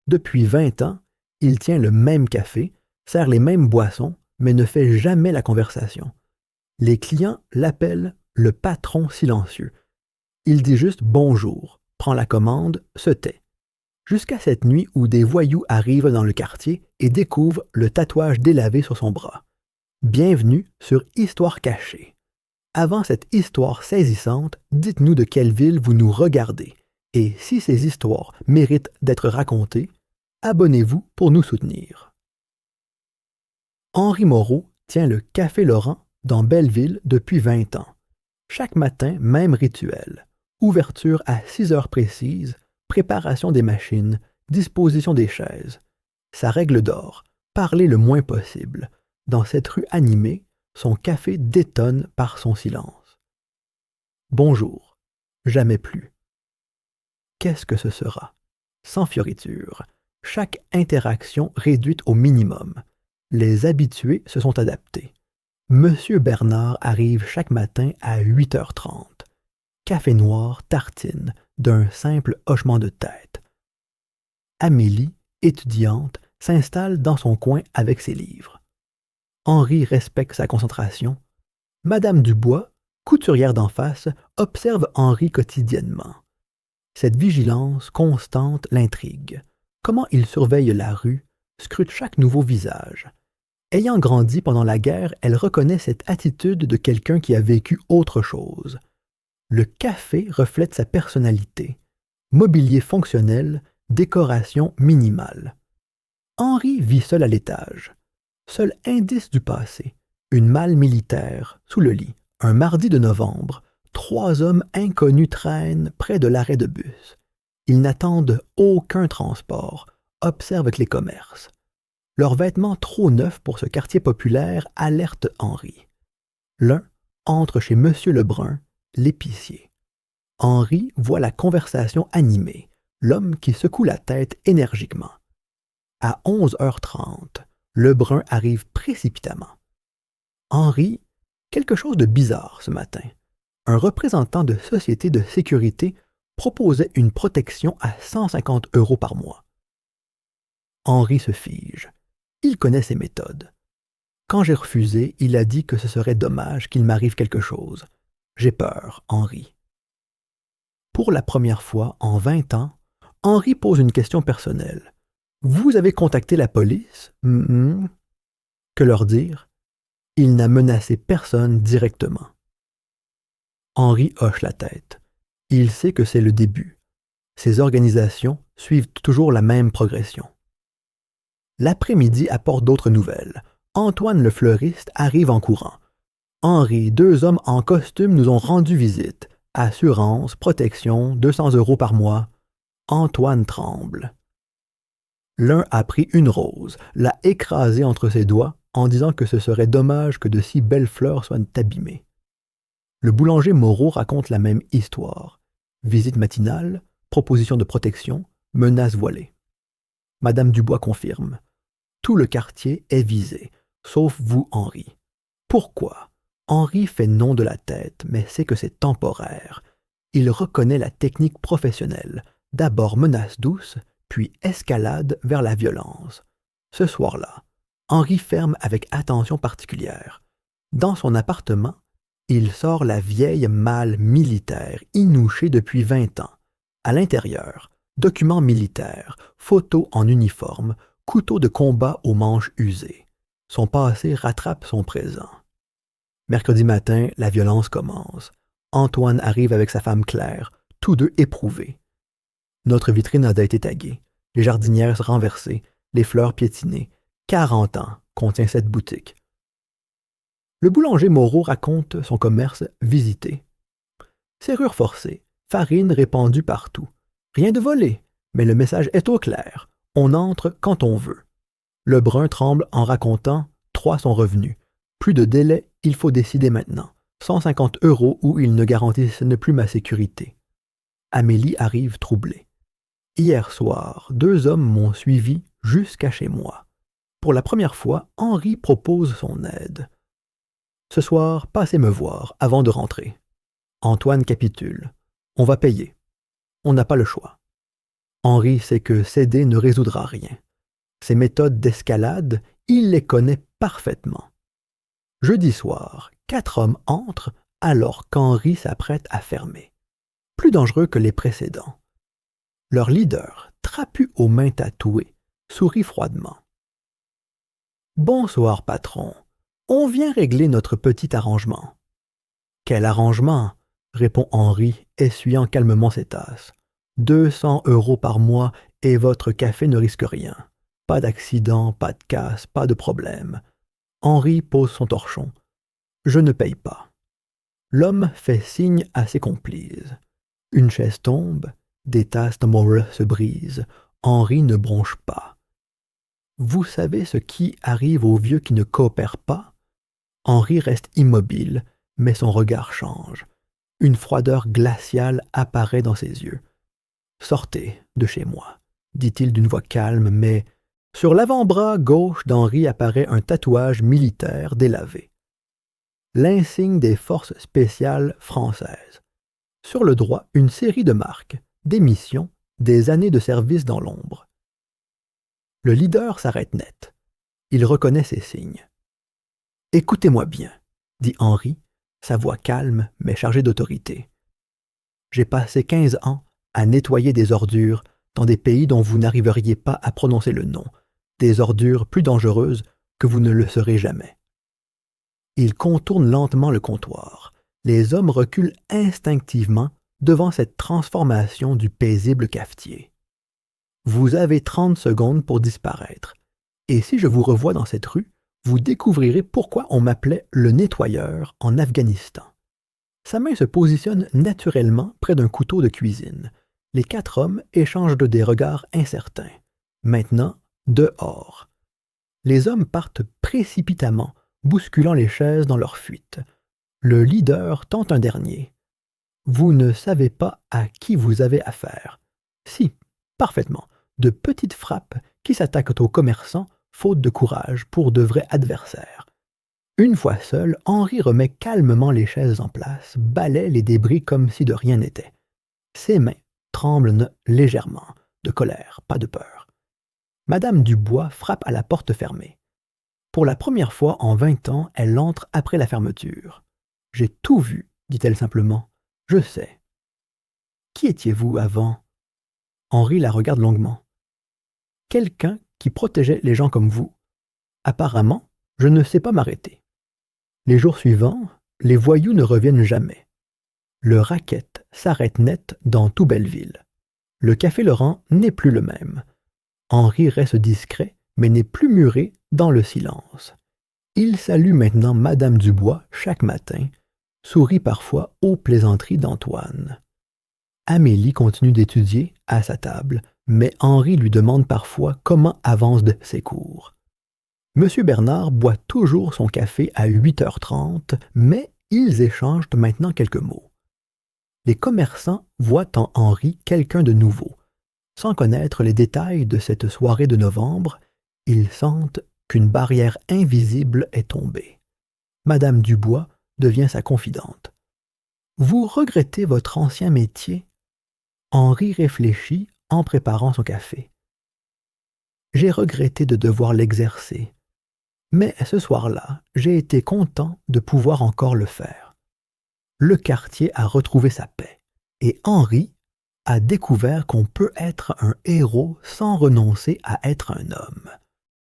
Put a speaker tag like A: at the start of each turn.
A: Depuis 20 ans, il tient le même café, sert les mêmes boissons, mais ne fait jamais la conversation. Les clients l'appellent le patron silencieux. Il dit juste bonjour, prend la commande, se tait. Jusqu'à cette nuit où des voyous arrivent dans le quartier et découvrent le tatouage délavé sur son bras. Bienvenue sur Histoire cachée. Avant cette histoire saisissante, dites-nous de quelle ville vous nous regardez. Et si ces histoires méritent d'être racontées, abonnez-vous pour nous soutenir. Henri Moreau tient le Café Laurent dans Belleville depuis 20 ans. Chaque matin, même rituel. Ouverture à 6 heures précises, préparation des machines, disposition des chaises. Sa règle d'or, parler le moins possible. Dans cette rue animée, son café détonne par son silence. Bonjour, jamais plus. Qu'est-ce que ce sera? Sans fioriture, chaque interaction réduite au minimum. Les habitués se sont adaptés. Monsieur Bernard arrive chaque matin à 8h30. Café noir, tartine, d'un simple hochement de tête. Amélie, étudiante, s'installe dans son coin avec ses livres. Henri respecte sa concentration. Madame Dubois, couturière d'en face, observe Henri quotidiennement. Cette vigilance constante l'intrigue. Comment il surveille la rue, scrute chaque nouveau visage. Ayant grandi pendant la guerre, elle reconnaît cette attitude de quelqu'un qui a vécu autre chose. Le café reflète sa personnalité. Mobilier fonctionnel, décoration minimale. Henri vit seul à l'étage. Seul indice du passé, une malle militaire sous le lit. Un mardi de novembre, 3 hommes inconnus traînent près de l'arrêt de bus. Ils n'attendent aucun transport, observent les commerces. Leurs vêtements trop neufs pour ce quartier populaire alertent Henri. L'un entre chez Monsieur Lebrun, l'épicier. Henri voit la conversation animée, l'homme qui secoue la tête énergiquement. À 11h30, Lebrun arrive précipitamment. Henri, quelque chose de bizarre ce matin. Un représentant de société de sécurité proposait une protection à 150 € par mois. Henri se fige. Il connaît ses méthodes. Quand j'ai refusé, il a dit que ce serait dommage qu'il m'arrive quelque chose. J'ai peur, Henri. Pour la première fois en 20 ans, Henri pose une question personnelle. Vous avez contacté la police? Que leur dire? Il n'a menacé personne directement. Henri hoche la tête. Il sait que c'est le début. Ces organisations suivent toujours la même progression. L'après-midi apporte d'autres nouvelles. Antoine le fleuriste arrive en courant. Henri, 2 hommes en costume nous ont rendu visite. Assurance, protection, 200 € par mois. Antoine tremble. L'un a pris une rose, l'a écrasée entre ses doigts en disant que ce serait dommage que de si belles fleurs soient abîmées. Le boulanger Moreau raconte la même histoire. Visite matinale, proposition de protection, menace voilée. Madame Dubois confirme. Tout le quartier est visé, sauf vous, Henri. Pourquoi? Henri fait non de la tête, mais sait que c'est temporaire. Il reconnaît la technique professionnelle. D'abord menace douce, puis escalade vers la violence. Ce soir-là, Henri ferme avec attention particulière. Dans son appartement, il sort la vieille malle militaire, inouchée depuis 20 ans. À l'intérieur, documents militaires, photos en uniforme, couteau de combat aux manches usées. Son passé rattrape son présent. Mercredi matin, la violence commence. Antoine arrive avec sa femme Claire, tous deux éprouvés. Notre vitrine a été taguée, les jardinières renversées, les fleurs piétinées. 40 ans contient cette boutique. Le boulanger Moreau raconte son commerce visité. Serrure forcée, farine répandue partout. Rien de volé, mais le message est au clair. On entre quand on veut. Lebrun tremble en racontant 3 sont revenus. Plus de délai, il faut décider maintenant. 150 € ou ils ne garantissent plus ma sécurité. Amélie arrive troublée. Hier soir, 2 hommes m'ont suivi jusqu'à chez moi. Pour la première fois, Henri propose son aide. Ce soir, passez me voir avant de rentrer. Antoine capitule. On va payer. On n'a pas le choix. Henri sait que céder ne résoudra rien. Ses méthodes d'escalade, il les connaît parfaitement. Jeudi soir, 4 hommes entrent alors qu'Henri s'apprête à fermer. Plus dangereux que les précédents. Leur leader, trapu aux mains tatouées, sourit froidement. Bonsoir, patron. On vient régler notre petit arrangement. Quel arrangement? Répond Henri, essuyant calmement ses tasses. 200 € par mois et votre café ne risque rien. Pas d'accident, pas de casse, pas de problème. Henri pose son torchon. Je ne paye pas. L'homme fait signe à ses complices. Une chaise tombe, des tasses d'Amore se brisent. Henri ne bronche pas. Vous savez ce qui arrive aux vieux qui ne coopèrent pas? Henri reste immobile, mais son regard change. Une froideur glaciale apparaît dans ses yeux. Sortez de chez moi, dit-il d'une voix calme, mais sur l'avant-bras gauche d'Henri apparaît un tatouage militaire délavé. L'insigne des forces spéciales françaises. Sur le droit, une série de marques, des missions, des années de service dans l'ombre. Le leader s'arrête net. Il reconnaît ces signes. Écoutez-moi bien, dit Henri, sa voix calme mais chargée d'autorité. J'ai passé 15 ans à nettoyer des ordures dans des pays dont vous n'arriveriez pas à prononcer le nom, des ordures plus dangereuses que vous ne le serez jamais. Il contourne lentement le comptoir. Les hommes reculent instinctivement devant cette transformation du paisible cafetier. Vous avez 30 secondes pour disparaître, et si je vous revois dans cette rue, vous découvrirez pourquoi on m'appelait le nettoyeur en Afghanistan. Sa main se positionne naturellement près d'un couteau de cuisine. Les 4 hommes échangent des regards incertains. Maintenant, dehors. Les hommes partent précipitamment, bousculant les chaises dans leur fuite. Le leader tente un dernier. Vous ne savez pas à qui vous avez affaire. Si, parfaitement, de petites frappes qui s'attaquent aux commerçants, faute de courage pour de vrais adversaires. Une fois seul, Henri remet calmement les chaises en place, balaie les débris comme si de rien n'était. Ses mains tremblent légèrement, de colère, pas de peur. Madame Dubois frappe à la porte fermée. Pour la première fois en 20 ans, elle entre après la fermeture. « J'ai tout vu, dit-elle simplement. Je sais. Qui étiez-vous avant? Henri la regarde longuement. Quelqu'un qui protégeait les gens comme vous. Apparemment, je ne sais pas m'arrêter. Les jours suivants, les voyous ne reviennent jamais. Le racket s'arrête net dans tout Belleville. Le Café Laurent n'est plus le même. Henri reste discret, mais n'est plus muré dans le silence. Il salue maintenant Madame Dubois chaque matin, sourit parfois aux plaisanteries d'Antoine. Amélie continue d'étudier à sa table, mais Henri lui demande parfois comment avancent ses cours. Monsieur Bernard boit toujours son café à 8h30, mais ils échangent maintenant quelques mots. Les commerçants voient en Henri quelqu'un de nouveau. Sans connaître les détails de cette soirée de novembre, ils sentent qu'une barrière invisible est tombée. Madame Dubois devient sa confidente. « Vous regrettez votre ancien métier ?» Henri réfléchit en préparant son café. « J'ai regretté de devoir l'exercer. Mais ce soir-là, j'ai été content de pouvoir encore le faire. » Le quartier a retrouvé sa paix, et Henri a découvert qu'on peut être un héros sans renoncer à être un homme.